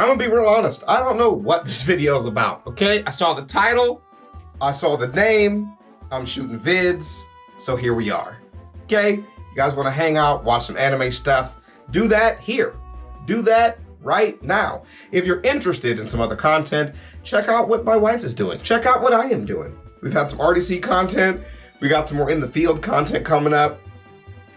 I'm gonna be real honest. I don't know what this video is about, okay? I saw the title, I saw the name, I'm shooting vids, so here we are, okay? You guys wanna hang out, watch some anime stuff, do that here. Do that right now. If you're interested in some other content, check out what my wife is doing. Check out what I am doing. We've had some RDC content, we got some more in the field content coming up.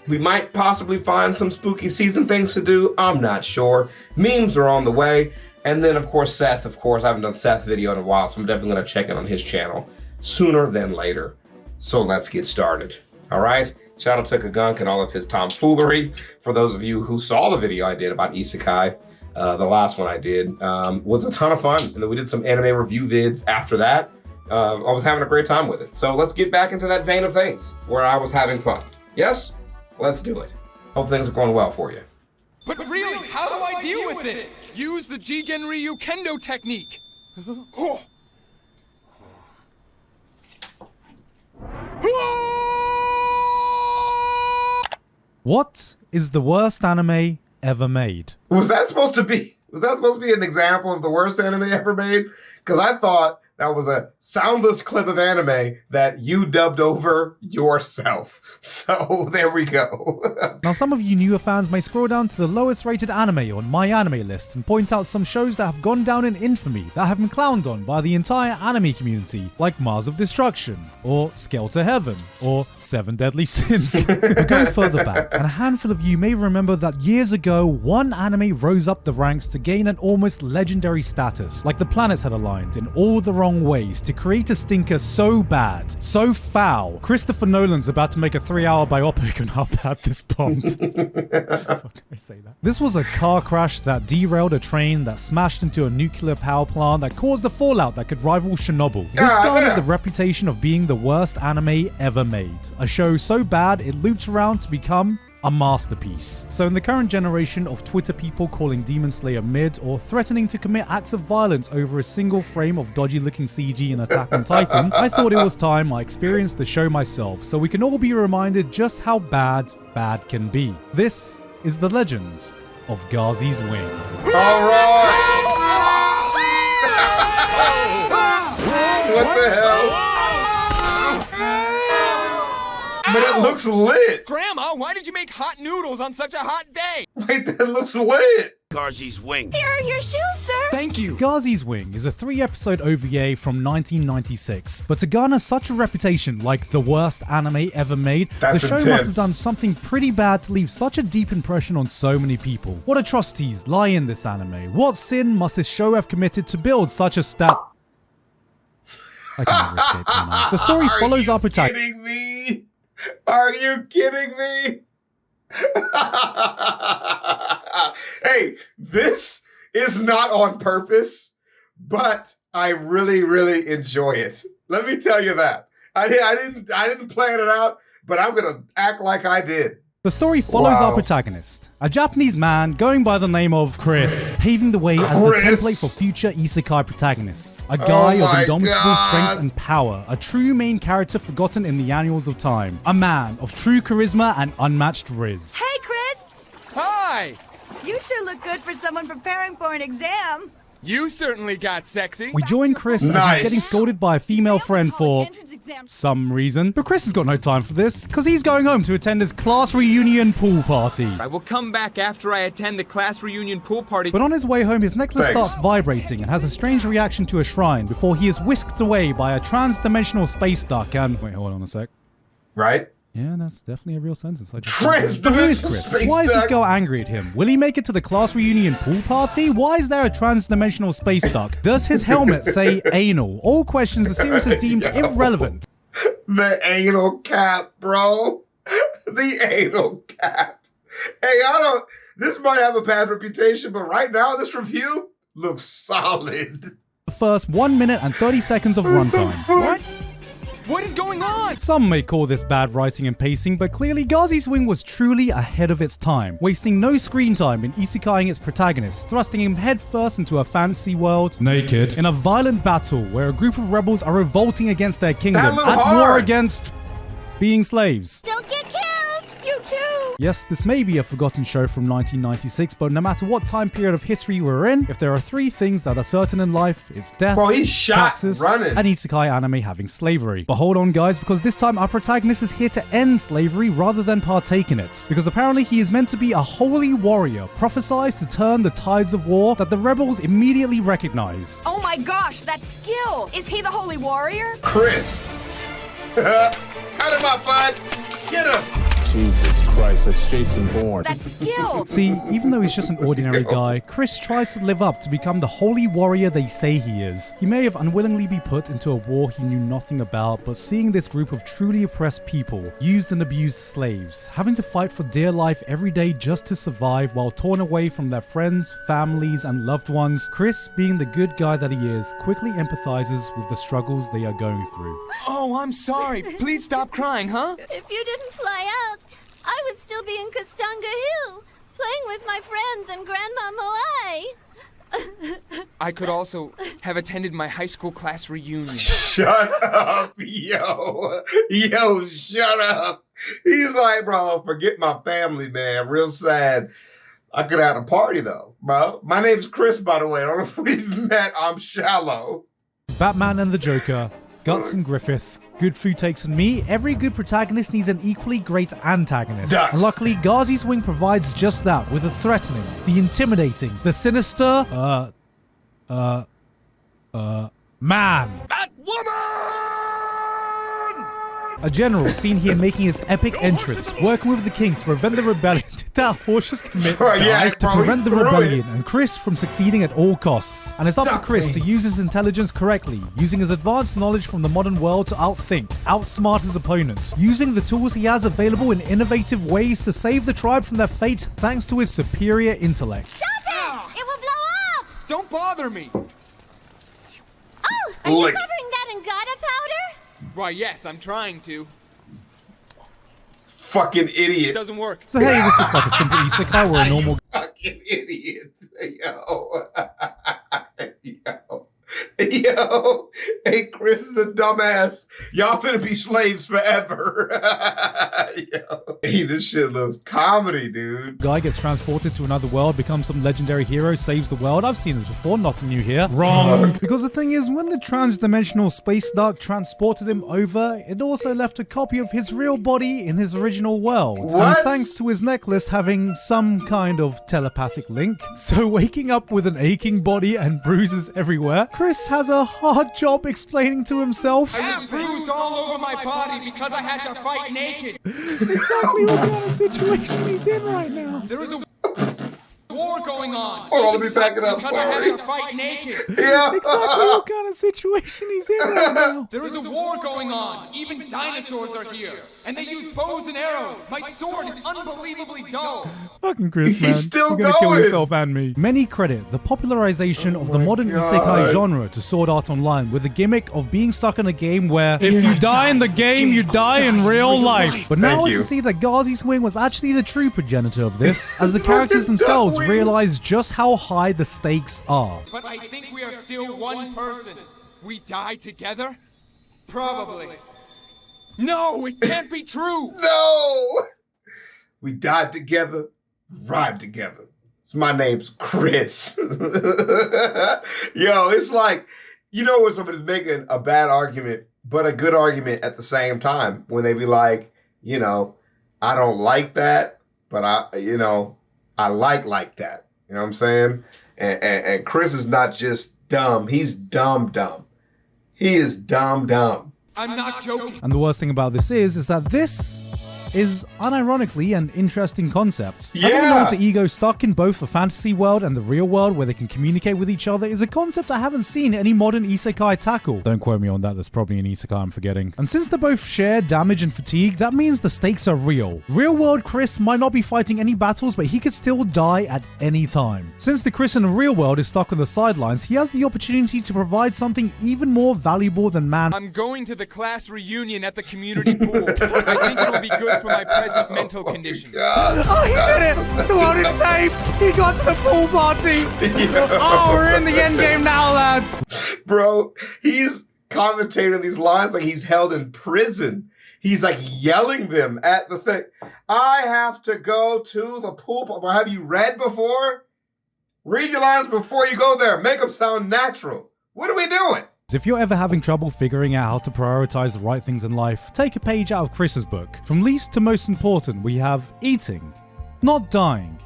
We might possibly find some spooky season things to do. I'm not sure. Memes are on the way. And then, of course, Seth. Of course, I haven't done Seth's video in a while, so I'm definitely going to check in on his channel sooner than later. So let's get started. All right? Shout out to Kagunk and all of his tomfoolery. For those of you who saw the video I did about Isekai, the last one I did was a ton of fun. And then we did some anime review vids after that. I was having a great time with it. So let's get back into that vein of things where I was having fun. Yes? Let's do it. Hope things are going well for you. But really, how do I deal with this? Use the Jigen Ryu Kendo technique. What is the worst anime ever made? Was that supposed to be an example of the worst anime ever made? Because I thought that was a soundless clip of anime that you dubbed over yourself. So there we go. Now, some of you newer fans may scroll down to the lowest rated anime on my anime list and point out some shows that have gone down in infamy that have been clowned on by the entire anime community, like Mars of Destruction, or Scale to Heaven, or Seven Deadly Sins. But go further back, and a handful of you may remember that years ago, one anime rose up the ranks to gain an almost legendary status, like the planets had aligned in all the wrong ways to create a stinker so bad, so foul. Christopher Nolan's about to make a 3-hour biopic on how bad this bombed. Why did I say that? This was a car crash that derailed a train that smashed into a nuclear power plant that caused a fallout that could rival Chernobyl. This garnered the reputation of being the worst anime ever made. A show so bad it looped around to become a masterpiece. So in the current generation of Twitter people calling Demon Slayer mid or threatening to commit acts of violence over a single frame of dodgy looking CG in Attack on Titan, I thought it was time I experienced the show myself so we can all be reminded just how bad can be. This is the legend of Gazi's Wing. Alright! What the hell? But it looks lit! Grandma, why did you make hot noodles on such a hot day? Wait, that looks lit! Gazi's Wing. Here are your shoes, sir. Thank you. Gazi's Wing is a 3-episode OVA from 1996, but to garner such a reputation like the worst anime ever made, the show must have done something pretty bad to leave such a deep impression on so many people. What atrocities lie in this anime? What sin must this show have committed to build such a I can never escape, can I? The story follows our protagonist. Are you kidding me? Hey, this is not on purpose, but I really, really enjoy it. Let me tell you that. I didn't plan it out, but I'm gonna act like I did. The story follows our protagonist, a Japanese man going by the name of Chris, paving the way as the template for future isekai protagonists. A guy of indomitable strength and power, a true main character forgotten in the annals of time. A man of true charisma and unmatched riz. Hey, Chris. Hi. You sure look good for someone preparing for an exam. You certainly got sexy. We join Chris as he's getting scolded by a female friend for some reason. But Chris has got no time for this, because he's going home to attend his class reunion pool party. I will come back after I attend the class reunion pool party. But on his way home, his necklace starts vibrating and has a strange reaction to a shrine before he is whisked away by a trans-dimensional space duck and... Wait, hold on a sec. Right? Yeah, that's definitely a real sentence. Trans-dimensional space Why is this duck? girl angry at him? Will he make it to the class reunion pool party? Why is there a trans-dimensional space duck? Does his helmet say anal? All questions the series has deemed irrelevant. The anal cap, bro. The anal cap. Hey, this might have a bad reputation, but right now this review looks solid. The first 1 minute and 30 seconds of runtime. What? What is going on? Some may call this bad writing and pacing, but clearly Gazi's Wing was truly ahead of its time, wasting no screen time in isekaiing its protagonist, thrusting him headfirst into a fantasy world, naked, in a violent battle where a group of rebels are revolting against their kingdom, at war against being slaves. Don't get killed. You too. Yes, this may be a forgotten show from 1996, but no matter what time period of history we're in, if there are three things that are certain in life, it's death, Bro, he's shot taxes, running. and isekai anime having slavery. But hold on guys, because this time our protagonist is here to end slavery rather than partake in it. Because apparently he is meant to be a holy warrior, prophesied to turn the tides of war that the rebels immediately recognize. Oh my gosh, that skill! Is he the holy warrior? Chris. Cut him up, bud. Get him. Jesus Christ, that's Jason Bourne. That skill! See, even though he's just an ordinary guy, Chris tries to live up to become the holy warrior they say he is. He may have unwillingly been put into a war he knew nothing about, but seeing this group of truly oppressed people, used and abused slaves, having to fight for dear life every day just to survive while torn away from their friends, families, and loved ones, Chris, being the good guy that he is, quickly empathizes with the struggles they are going through. Oh, I'm sorry. Please stop crying, huh? If you didn't fly out, I would still be in Kastanga Hill, playing with my friends and Grandma Moai. I could also have attended my high school class reunion. Shut up, yo. Yo, shut up. He's like, bro, forget my family, man. Real sad. I could have had a party, though, bro. My name's Chris, by the way. I don't know if we've met. I'm shallow. Batman and the Joker, Guts and Griffith, Good Food Takes and me, every good protagonist needs an equally great antagonist. Ducks. And luckily, Ghazi's Wing provides just that, with the threatening, the intimidating, the sinister, man. A general seen here making his epic entrance, working with the king to prevent the rebellion. Did that horse just commit Bro, yeah, to bro, prevent he the threw rebellion, it. and Chris from succeeding at all costs. And it's up to Duck Chris to wings. use his intelligence correctly, using his advanced knowledge from the modern world to outthink, outsmart his opponent, using the tools he has available in innovative ways to save the tribe from their fate thanks to his superior intellect. Stop it! It will blow up! Don't bother me. Oh, are you Lick. covering that in Gata powder? Why, yes, I'm trying to. Fucking It idiot. doesn't work. So hey, this looks like a simple isekai where a normal Fucking idiot. Yo. Yo. Yo. Hey, Chris is a dumbass. Y'all gonna be slaves forever. Yo. Hey, this shit looks comedy, dude. guy gets transported to another world, becomes some legendary hero, saves the world. I've seen this before, nothing new here. Wrong! Because the thing is, when the transdimensional space duck transported him over, it also left a copy of his real body in his original world. What? And thanks to his necklace having some kind of telepathic link, so waking up with an aching body and bruises everywhere, Chris has a hard job explaining to himself I was bruised all over my body because I had to fight naked. exactly what kind of situation he's in right now. There was a war going on. Hold on, let me back it up, Because I had sorry. to fight naked. Yeah. Exactly what kind of situation he's in right now. There is a war going on. Even dinosaurs are here. And they use bows and arrows. My sword is unbelievably dull. Fucking Chris, man. He's still You're gonna kill going. yourself and me. Many credit the popularization of the modern God. isekai genre to Sword Art Online with the gimmick of being stuck in a game where if you die in the game, you die in real life. But now Thank I you. can see that Ghazi's Wing was actually the true progenitor of this, as the characters themselves wings. realize just how high the stakes are. But I think we are still one person. We die together? Probably. No, it can't be true. No. We died together, ride together. So my name's Chris. Yo, it's like, you know when somebody's making a bad argument, but a good argument at the same time. When they be like, you know, I don't like that, but I like that. You know what I'm saying? And Chris is not just dumb. He's dumb. He is dumb. I'm not joking. And the worst thing about this is that this is unironically an interesting concept. Having an Yeah. alter ego stuck in both the fantasy world and the real world where they can communicate with each other is a concept I haven't seen any modern isekai tackle. Don't quote me on that, there's probably an isekai I'm forgetting. And since they both share damage and fatigue, that means the stakes are real. Real world Chris might not be fighting any battles, but he could still die at any time. Since the Chris in the real world is stuck on the sidelines, he has the opportunity to provide something even more valuable than man. I'm going to the class reunion at the community pool. I think it'll be good for my present mental condition. God. Oh, he did it! The world is saved! He got to the pool party! Oh, we're in the end game now, lads! Bro, he's commentating these lines like he's held in prison. He's like yelling them at the thing. I have to go to the pool. Have you read before? Read your lines before you go there. Make them sound natural. What are we doing? If you're ever having trouble figuring out how to prioritize the right things in life, take a page out of Chris's book. From least to most important, we have eating, not dying,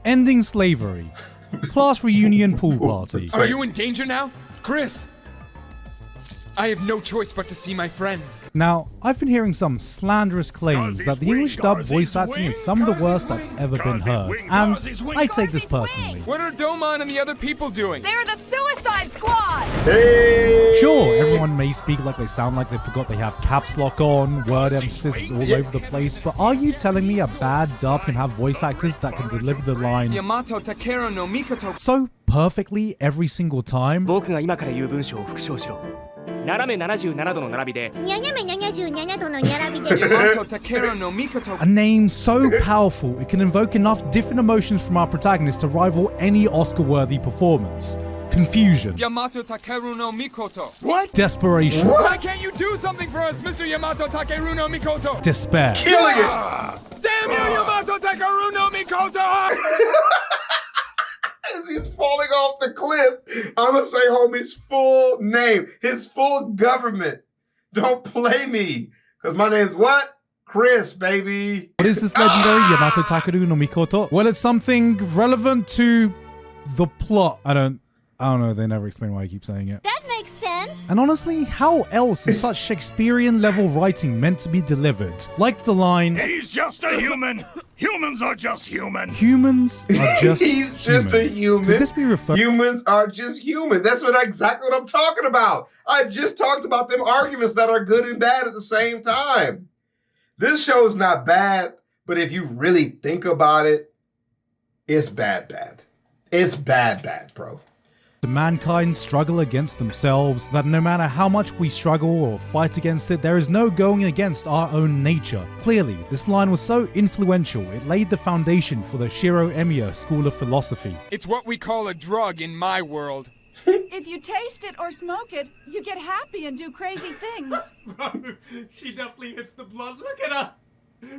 ending slavery, class reunion pool party. Are you in danger now? Chris! I have no choice but to see my friends. Now, I've been hearing some slanderous claims that the English dub voice acting is some of the worst that's ever been heard, and I take this personally. What are Doman and the other people doing? They're the Suicide Squad! Hey! Sure, everyone may speak like they sound like they forgot they have caps lock on, word emphasis all over the place, but are you telling me a bad dub can have voice actors that can deliver the line Yamato Takeru no Mikoto. so perfectly every single time? 僕が今から言う文章を復唱しろ。斜め77度の並びで。にゃにゃめ77度の並びで。Yamato Takeru no Mikoto. A name so powerful it can invoke enough different emotions from our protagonist to rival any Oscar-worthy performance. Confusion. Yamato Takeru no Mikoto. What? Desperation. Why can't you do something for us, Mr. Yamato Takeru no Mikoto? Despair. Killing it! Damn you, Yamato Takeru no Mikoto! As he's falling off the cliff, I'm gonna say homie's full name, his full government. Don't play me, because my name's what? Chris, baby. What is this legendary Yamato Takeru no Mikoto? Well, it's something relevant to the plot. I don't know, they never explain why I keep saying it. That makes sense. And honestly, how else is such Shakespearean level writing meant to be delivered? Like the line, He's just a human. Humans are just human. humans are just He's just a human. Could this be referred? Humans are just human. That's exactly what I'm talking about. I just talked about them arguments that are good and bad at the same time. This show is not bad, but if you really think about it, it's bad. It's bad, bro. Mankind struggle against themselves, that no matter how much we struggle or fight against it, there is no going against our own nature. Clearly, this line was so influential, it laid the foundation for the Shiro Emiya School of Philosophy. It's what we call a drug in my world. If you taste it or smoke it, you get happy and do crazy things. She definitely hits the blunt. Look at her.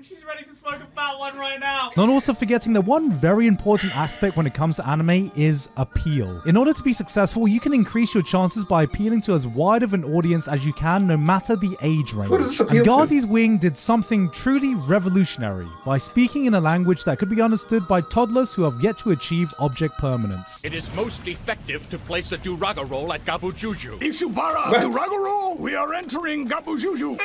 She's ready to smoke a fat one right now. Not also forgetting that one very important aspect when it comes to anime is appeal. In order to be successful, you can increase your chances by appealing to as wide of an audience as you can, no matter the age range. What does this And appeal to? Gazi's Wing did something truly revolutionary by speaking in a language that could be understood by toddlers who have yet to achieve object permanence. It is most effective to place a Duraga roll at Gabujuju. What? Ishubara Duraga roll. We are entering Gabujuju.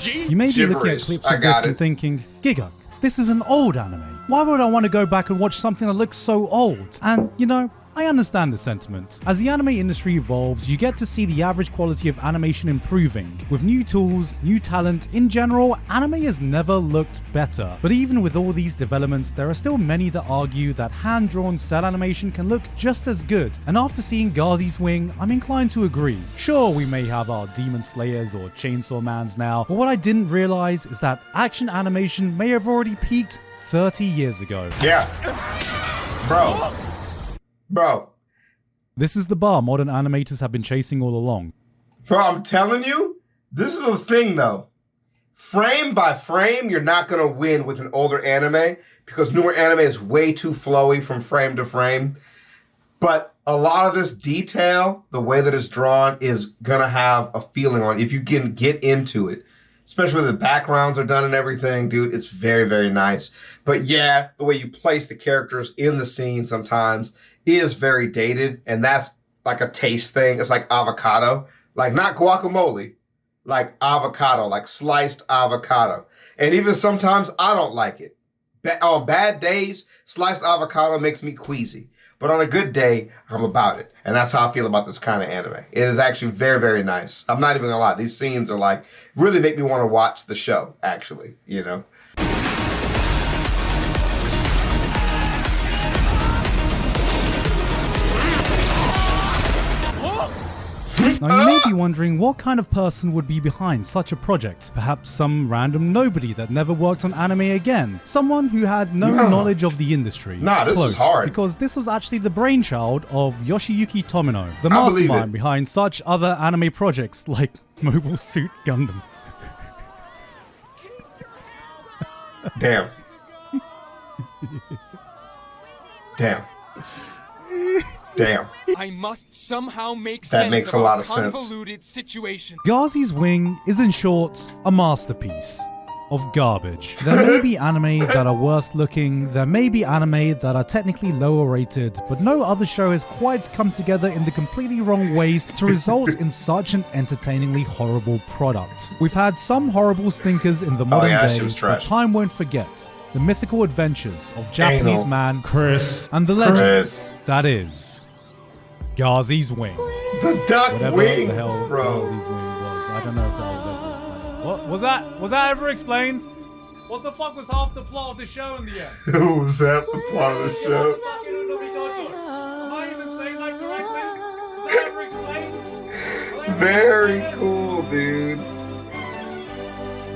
You may be looking at Gibberish. clips I of got this and it. thinking, Giga, this is an old anime. Why would I want to go back and watch something that looks so old? And, you know, I understand the sentiment. As the anime industry evolves, you get to see the average quality of animation improving. With new tools, new talent, in general, anime has never looked better. But even with all these developments, there are still many that argue that hand-drawn cell animation can look just as good. And after seeing Gazi's Wing, I'm inclined to agree. Sure, we may have our Demon Slayers or Chainsaw Mans now, but what I didn't realize is that action animation may have already peaked 30 years ago. Yeah. Bro. This is the bar modern animators have been chasing all along. Bro, I'm telling you, this is the thing though. Frame by frame, you're not going to win with an older anime because newer anime is way too flowy from frame to frame. But a lot of this detail, the way that it's drawn, is going to have a feeling on it. If you can get into it, especially when the backgrounds are done and everything, dude, it's very, very nice. But yeah, the way you place the characters in the scene sometimes is very dated, and that's like a taste thing. It's like avocado, like not guacamole, like avocado, like sliced avocado. And even sometimes I don't like it. On bad days, sliced avocado makes me queasy. But on a good day, I'm about it. And that's how I feel about this kind of anime. It is actually very, very nice. I'm not even gonna lie. These scenes are like, really make me want to watch the show, actually, you know? Now, you may might be wondering what kind of person would be behind such a project. Perhaps some random nobody that never worked on anime again. Someone who had no knowledge of the industry. Nah, this is hard. Because this was actually the brainchild of Yoshiyuki Tomino, the mastermind behind such other anime projects like Mobile Suit Gundam. Damn. Damn. Damn. I must somehow make That sense makes of a lot of our sense. convoluted situation. Gazi's Wing is, in short, a masterpiece of garbage. There may be anime that are worse looking, there may be anime that are technically lower rated, but no other show has quite come together in the completely wrong ways to result in such an entertainingly horrible product. We've had some horrible stinkers in the modern day, but time won't forget the mythical adventures of Japanese man Chris and the legend that is Gazi's Wing. The duck Whatever wings, the hell bro. Gazi's Wing was. I don't know if that was ever explained. What was that? Was that ever explained? What the fuck was half the plot of the show in the end? Who was that the plot of the show? Am I even saying that correctly? Was that ever explained? Very cool, dude.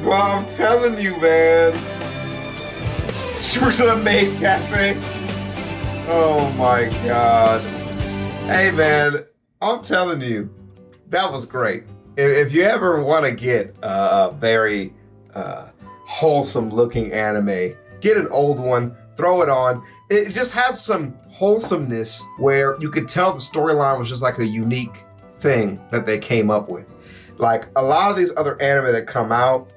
Well, I'm telling you, man. She works at a maid cafe. Oh my god. Hey, man. I'm telling you, that was great. If you ever want to get a very wholesome looking anime, get an old one, throw it on. It just has some wholesomeness where you could tell the storyline was just like a unique thing that they came up with. Like a lot of these other anime that come out,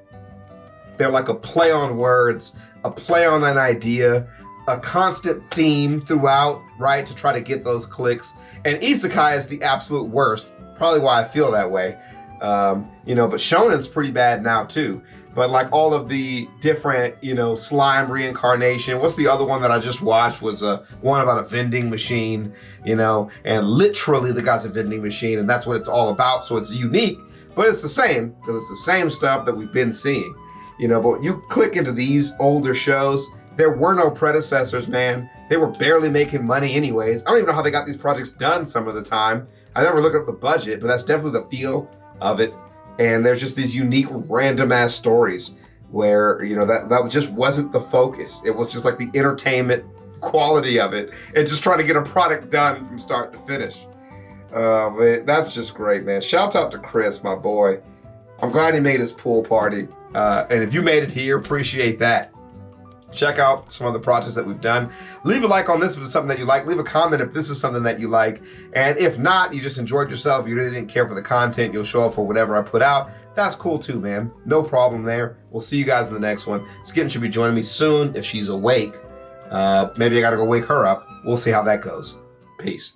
they're like a play on words, a play on an idea, a constant theme throughout, right, to try to get those clicks. And isekai is the absolute worst, probably why I feel that way. But shonen's pretty bad now too. But like all of the different, slime reincarnation. What's the other one that I just watched was one about a vending machine, and literally the guy's a vending machine and that's what it's all about. So it's unique, but it's the same because it's the same stuff that we've been seeing, but you click into these older shows, there were no predecessors, man. They were barely making money anyways. I don't even know how they got these projects done some of the time. I never looked up the budget, but that's definitely the feel of it. And there's just these unique random ass stories where, that just wasn't the focus. It was just like the entertainment quality of it and just trying to get a product done from start to finish. But that's just great, man. Shouts out to Chris, my boy. I'm glad he made his pool party. And if you made it here, appreciate that. Check out some of the projects that we've done. Leave a like on this if it's something that you like. Leave a comment if this is something that you like. And if not, you just enjoyed yourself, you really didn't care for the content, you'll show up for whatever I put out. That's cool too, man. No problem there. We'll see you guys in the next one. Skitten should be joining me soon if she's awake. Maybe I gotta go wake her up. We'll see how that goes. Peace.